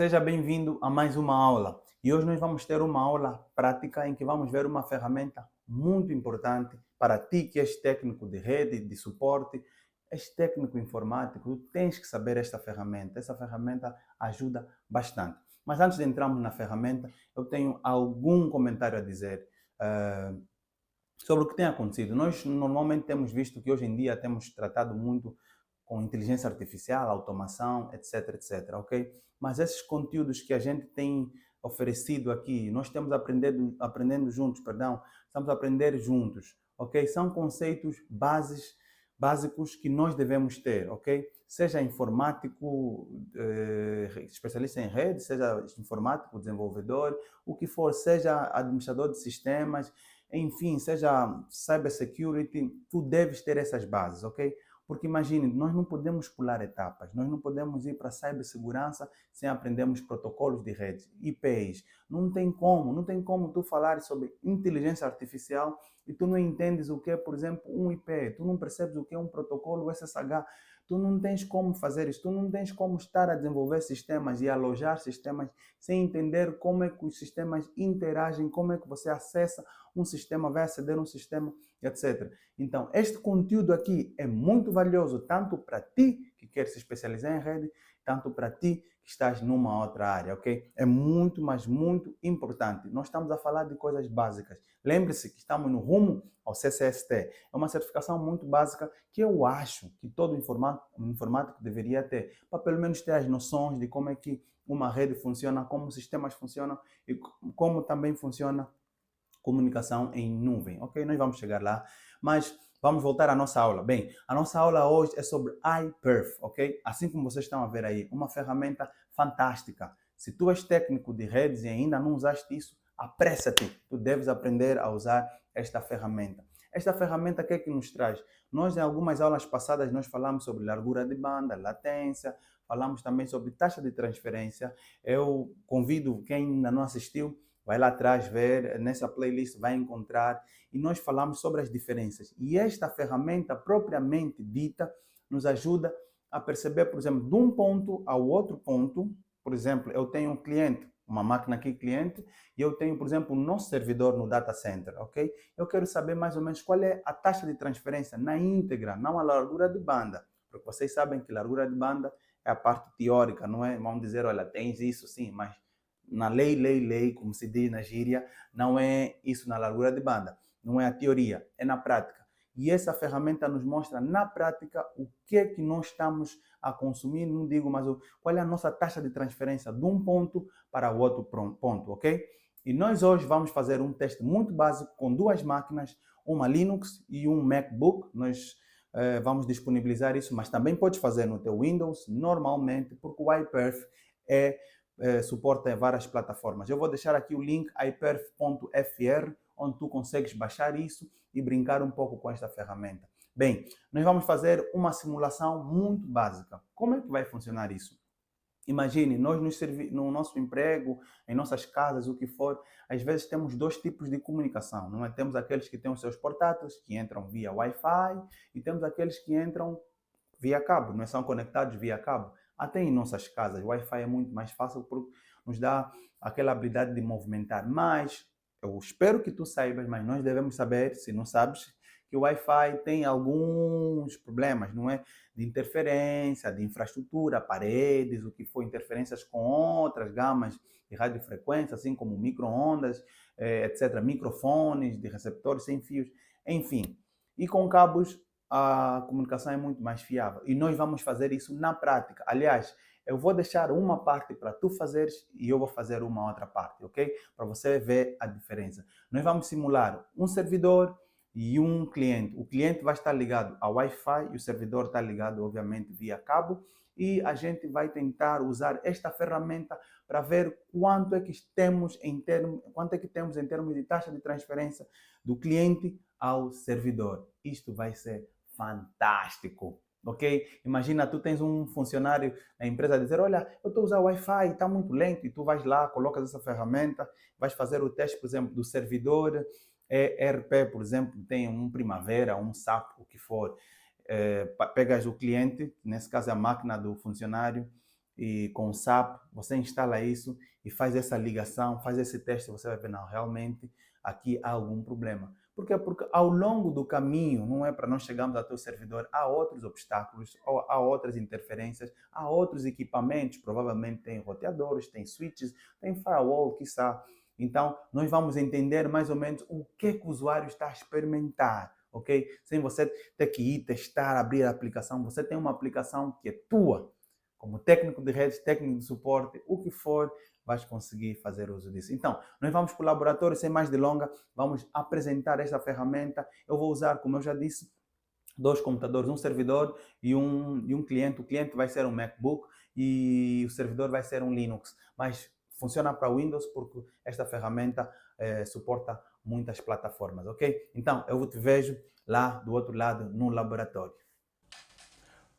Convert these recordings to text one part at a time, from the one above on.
Seja bem-vindo a mais uma aula. E hoje nós vamos ter uma aula prática em que vamos ver uma ferramenta muito importante para ti que és técnico de rede, de suporte, és técnico informático, tu tens que saber esta ferramenta. Essa ferramenta ajuda bastante. Mas antes de entrarmos na ferramenta, eu tenho algum comentário a dizer eh, sobre o que tem acontecido. Nós normalmente temos visto que hoje em dia temos tratado muito com inteligência artificial, automação, etc, etc, ok? Mas esses conteúdos que a gente tem oferecido aqui, nós estamos aprendendo juntos, perdão, estamos a aprender juntos, ok? São conceitos básicos que nós devemos ter, ok? Seja informático, especialista em rede, seja informático, desenvolvedor, o que for, seja administrador de sistemas, enfim, seja cybersecurity, tu deves ter essas bases, ok? Porque imagine, nós não podemos pular etapas, nós não podemos ir para a cibersegurança sem aprendermos protocolos de rede, IPs. Não tem como tu falar sobre inteligência artificial e tu não entendes o que é, por exemplo, um IP, tu não percebes o que é um protocolo SSH, tu não tens como fazer isso, tu não tens como estar a desenvolver sistemas e alojar sistemas sem entender como é que os sistemas interagem, como é que você acessa um sistema, vai aceder a um sistema, etc. Então, este conteúdo aqui é muito valioso, tanto para ti que quer se especializar em rede, tanto para ti que estás numa outra área, ok? É muito, mas muito importante. Nós estamos a falar de coisas básicas. Lembre-se que estamos no rumo ao CCST. É uma certificação muito básica que eu acho que todo informático deveria ter, para pelo menos ter as noções de como é que uma rede funciona, como os sistemas funcionam e como também funciona comunicação em nuvem. Ok, nós vamos chegar lá, mas vamos voltar à nossa aula. Bem, a nossa aula hoje é sobre iPerf, ok? Assim como vocês estão a ver aí, uma ferramenta fantástica. Se tu és técnico de redes e ainda não usaste isso, apressa-te. Tu deves aprender a usar esta ferramenta. Esta ferramenta, o que é que nos traz? Nós, em algumas aulas passadas, nós falamos sobre largura de banda, latência, falamos também sobre taxa de transferência. Eu convido quem ainda não assistiu, vai lá atrás ver, nessa playlist vai encontrar, e nós falamos sobre as diferenças. E esta ferramenta propriamente dita nos ajuda a perceber, por exemplo, de um ponto ao outro ponto. Por exemplo, eu tenho um cliente, uma máquina aqui cliente, e eu tenho, por exemplo, um nosso servidor no data center, ok? Eu quero saber mais ou menos qual é a taxa de transferência na íntegra, não a largura de banda, porque vocês sabem que largura de banda é a parte teórica, não é? Vamos dizer, olha, tens isso sim, mas na lei, como se diz na gíria, não é isso na largura de banda, não é a teoria, é na prática. E essa ferramenta nos mostra na prática o que é que nós estamos a consumir, não digo, mas qual é a nossa taxa de transferência de um ponto para o outro ponto, ok? E nós hoje vamos fazer um teste muito básico com duas máquinas, uma Linux e um MacBook. Nós vamos disponibilizar isso, mas também podes fazer no teu Windows normalmente, porque o iPerf suporta várias plataformas. Eu vou deixar aqui o link iperf.fr, onde tu consegues baixar isso e brincar um pouco com esta ferramenta. Bem, nós vamos fazer uma simulação muito básica. Como é que vai funcionar isso? Imagine, nós no nosso emprego, em nossas casas, o que for, às vezes temos dois tipos de comunicação, não é? Temos aqueles que têm os seus portáteis, que entram via Wi-Fi, e temos aqueles que entram via cabo, não é? São conectados via cabo. Até em nossas casas, o Wi-Fi é muito mais fácil porque nos dá aquela habilidade de movimentar. Mas eu espero que tu saibas, mas nós devemos saber, se não sabes, que o Wi-Fi tem alguns problemas, não é? De interferência, de infraestrutura, paredes, o que for, interferências com outras gamas de radiofrequência, assim como micro-ondas, etc., microfones de receptores sem fios, enfim. E com cabos a comunicação é muito mais fiável. E nós vamos fazer isso na prática. Aliás, eu vou deixar uma parte para tu fazeres e eu vou fazer uma outra parte, ok? Para você ver a diferença. Nós vamos simular um servidor e um cliente. O cliente vai estar ligado ao Wi-Fi e o servidor está ligado, obviamente, via cabo. E a gente vai tentar usar esta ferramenta para ver quanto é que temos em termos de taxa de transferência do cliente ao servidor. Isto vai ser fantástico, ok? Imagina, tu tens um funcionário na empresa a dizer, olha, eu estou a usar o Wi-Fi, está muito lento, e tu vais lá, colocas essa ferramenta, vais fazer o teste, por exemplo, do servidor ERP, por exemplo, tem um Primavera, um SAP, o que for, pegas o cliente, nesse caso é a máquina do funcionário, e com o SAP, você instala isso e faz essa ligação, faz esse teste, você vai ver, não, realmente aqui há algum problema. Por quê? Porque ao longo do caminho, não é para nós chegarmos até o servidor, há outros obstáculos, há outras interferências, há outros equipamentos, provavelmente tem roteadores, tem switches, tem firewall, quiçá. Então, nós vamos entender mais ou menos o que o usuário está a experimentar, ok? Sem você ter que ir testar, abrir a aplicação. Você tem uma aplicação que é tua. Como técnico de redes, técnico de suporte, o que for, vais conseguir fazer uso disso. Então, nós vamos para o laboratório, sem mais delongas, vamos apresentar esta ferramenta. Eu vou usar, como eu já disse, 2 computadores, um servidor e um cliente. O cliente vai ser um MacBook e o servidor vai ser um Linux. Mas funciona para Windows porque esta ferramenta suporta muitas plataformas, ok? Então, eu te vejo lá do outro lado no laboratório.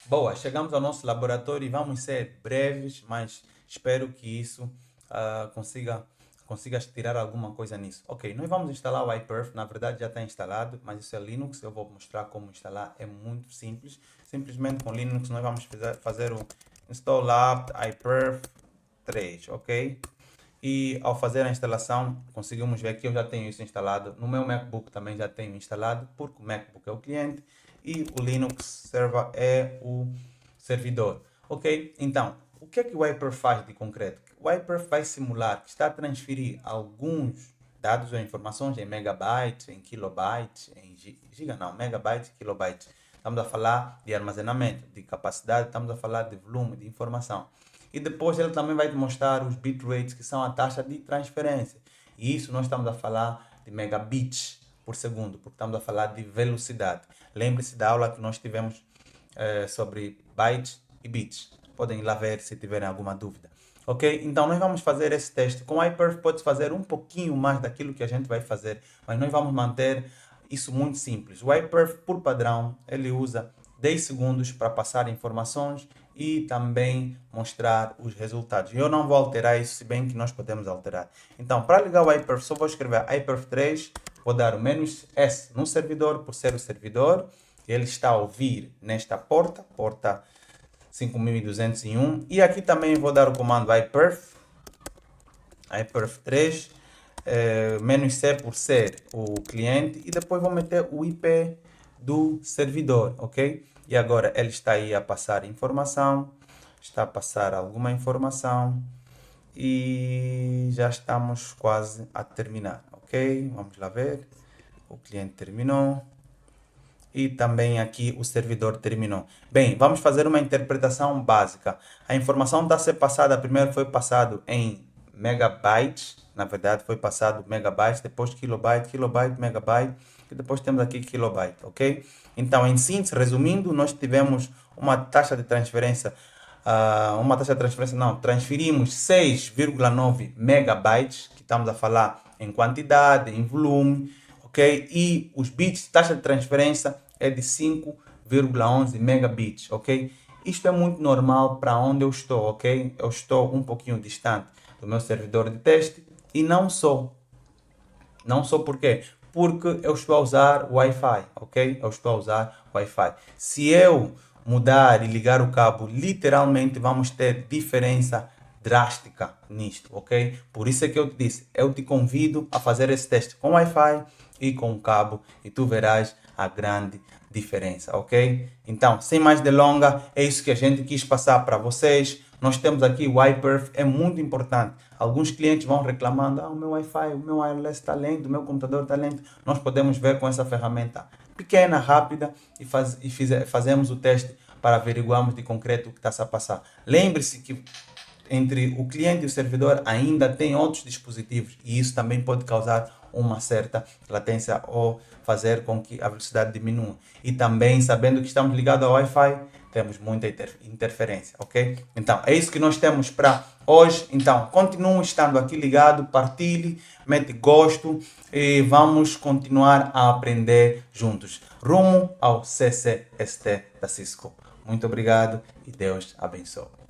Boa, chegamos ao nosso laboratório e vamos ser breves, mas espero que isso consigas tirar alguma coisa nisso. Ok, nós vamos instalar o iPerf, na verdade já está instalado, mas isso é Linux, eu vou mostrar como instalar, é muito simples. Simplesmente com Linux nós vamos fazer o install apt iPerf 3, ok? E ao fazer a instalação, conseguimos ver que eu já tenho isso instalado. No meu MacBook também já tenho instalado, porque o MacBook é o cliente e o Linux Server é o servidor. Ok? Então, o que é que o iPerf faz de concreto? O iPerf vai simular que está a transferir alguns dados ou informações em megabytes, em kilobytes, em giga não, megabytes e kilobytes. Estamos a falar de armazenamento, de capacidade, estamos a falar de volume, de informação. E depois ele também vai te mostrar os bitrates, que são a taxa de transferência. E isso nós estamos a falar de megabits por segundo, porque estamos a falar de velocidade. Lembre-se da aula que nós tivemos sobre bytes e bits. Podem ir lá ver se tiverem alguma dúvida. Ok? Então nós vamos fazer esse teste. Com o iPerf pode fazer um pouquinho mais daquilo que a gente vai fazer, mas nós vamos manter isso muito simples. O iPerf, por padrão, ele usa 10 segundos para passar informações e também mostrar os resultados. Eu não vou alterar isso, se bem que nós podemos alterar. Então, para ligar o iPerf, só vou escrever iPerf 3, vou dar o "-s" no servidor, por ser o servidor. Ele está a ouvir nesta porta 5201. E aqui também vou dar o comando iPerf 3, "-c" por ser o cliente. E depois vou meter o IP do servidor, ok? E agora ele está aí a passar informação, está a passar alguma informação e já estamos quase a terminar, ok? Vamos lá ver, o cliente terminou e também aqui o servidor terminou. Bem, vamos fazer uma interpretação básica. A informação está a ser passada, primeiro foi passado em megabytes, na verdade foi passado megabytes, depois kilobyte, megabyte, e depois temos aqui kilobyte, ok? Então, em síntese, resumindo, nós tivemos uma taxa de transferência, transferimos 6,9 megabytes, que estamos a falar em quantidade, em volume, ok? E os bits, taxa de transferência é de 5,11 megabits, ok? Isto é muito normal para onde eu estou, ok? Eu estou um pouquinho distante do meu servidor de teste e não só. Não só por quê? Porque eu estou a usar Wi-Fi, ok? Eu estou a usar Wi-Fi. Se eu mudar e ligar o cabo, literalmente vamos ter diferença drástica nisto, ok? Por isso é que eu te disse, eu te convido a fazer esse teste com Wi-Fi e com o cabo e tu verás a grande diferença, ok? Então, sem mais delongas, é isso que a gente quis passar para vocês. Nós temos aqui o iPerf, é muito importante. Alguns clientes vão reclamando, o meu Wi-Fi, o meu wireless está lento, o meu computador está lento. Nós podemos ver com essa ferramenta pequena, rápida e fazemos o teste para averiguarmos de concreto o que está a passar. Lembre-se que entre o cliente e o servidor ainda tem outros dispositivos e isso também pode causar uma certa latência ou fazer com que a velocidade diminua. E também, sabendo que estamos ligados ao Wi-Fi, temos muita interferência, ok? Então, é isso que nós temos para hoje. Então, continue estando aqui ligado, partilhe, mete gosto e vamos continuar a aprender juntos. Rumo ao CCST da Cisco. Muito obrigado e Deus abençoe.